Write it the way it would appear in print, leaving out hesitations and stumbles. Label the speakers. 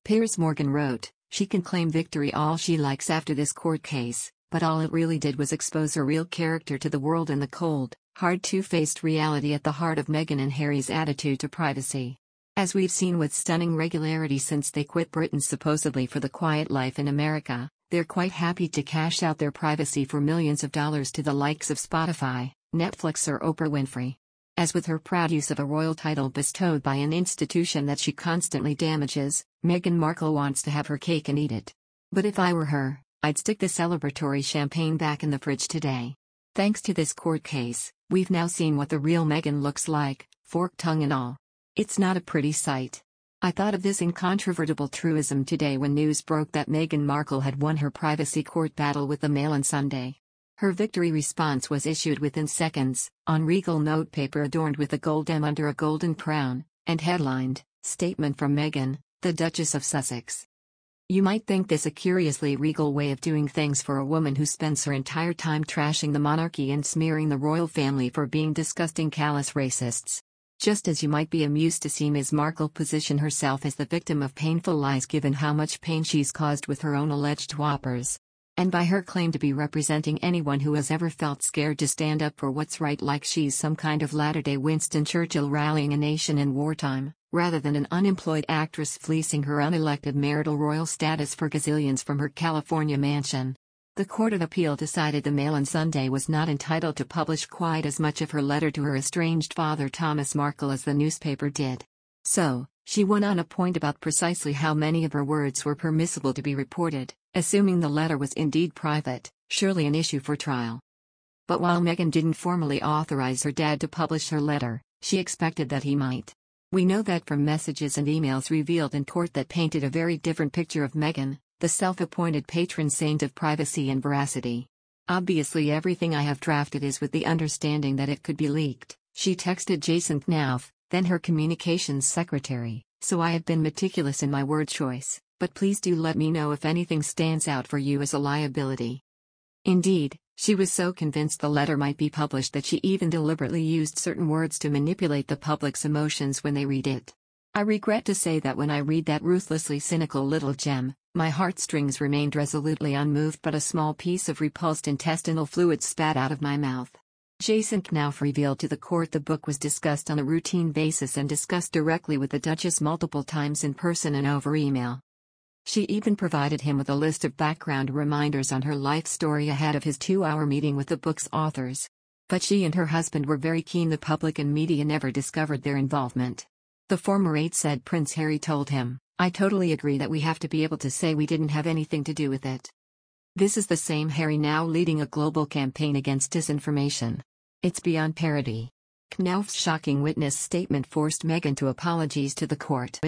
Speaker 1: Piers Morgan wrote, "She can claim victory all she likes after this court case, but all it really did was expose her real character to the world and the cold, hard two-faced reality at the heart of Meghan and Harry's attitude to privacy. As we've seen with stunning regularity since they quit Britain supposedly for the quiet life in America, they're quite happy to cash out their privacy for millions of dollars to the likes of Spotify, Netflix or Oprah Winfrey. As with her proud use of a royal title bestowed by an institution that she constantly damages, Meghan Markle wants to have her cake and eat it. But if I were her, I'd stick the celebratory champagne back in the fridge today. Thanks to this court case, we've now seen what the real Meghan looks like, forked tongue and all. It's not a pretty sight. I thought of this incontrovertible truism today when news broke that Meghan Markle had won her privacy court battle with the Mail on Sunday. Her victory response was issued within seconds, on regal notepaper adorned with a gold M under a golden crown, and headlined, "Statement from Meghan, the Duchess of Sussex." You might think this a curiously regal way of doing things for a woman who spends her entire time trashing the monarchy and smearing the royal family for being disgusting callous racists. Just as you might be amused to see Ms. Markle position herself as the victim of painful lies given how much pain she's caused with her own alleged whoppers. And by her claim to be representing anyone who has ever felt scared to stand up for what's right, like she's some kind of latter-day Winston Churchill rallying a nation in wartime, rather than an unemployed actress fleecing her unelected marital royal status for gazillions from her California mansion. The Court of Appeal decided the Mail on Sunday was not entitled to publish quite as much of her letter to her estranged father Thomas Markle as the newspaper did. So, she won on a point about precisely how many of her words were permissible to be reported, assuming the letter was indeed private, surely an issue for trial. But while Meghan didn't formally authorize her dad to publish her letter, she expected that he might. We know that from messages and emails revealed in court that painted a very different picture of Meghan, the self-appointed patron saint of privacy and veracity. "Obviously everything I have drafted is with the understanding that it could be leaked," she texted Jason Knauf, then her communications secretary, "so I have been meticulous in my word choice, but please do let me know if anything stands out for you as a liability." Indeed, she was so convinced the letter might be published that she even deliberately used certain words to manipulate the public's emotions when they read it. "I regret to say that when I read that ruthlessly cynical little gem, my heartstrings remained resolutely unmoved, but a small piece of repulsed intestinal fluid spat out of my mouth." Jason Knauf revealed to the court the book was discussed on a routine basis and discussed directly with the Duchess multiple times in person and over email. She even provided him with a list of background reminders on her life story ahead of his 2-hour meeting with the book's authors. But she and her husband were very keen the public and media never discovered their involvement. The former aide said Prince Harry told him, "I totally agree that we have to be able to say we didn't have anything to do with it." This is the same Harry now leading a global campaign against disinformation. It's beyond parody. Knauf's shocking witness statement forced Meghan to apologize to the court.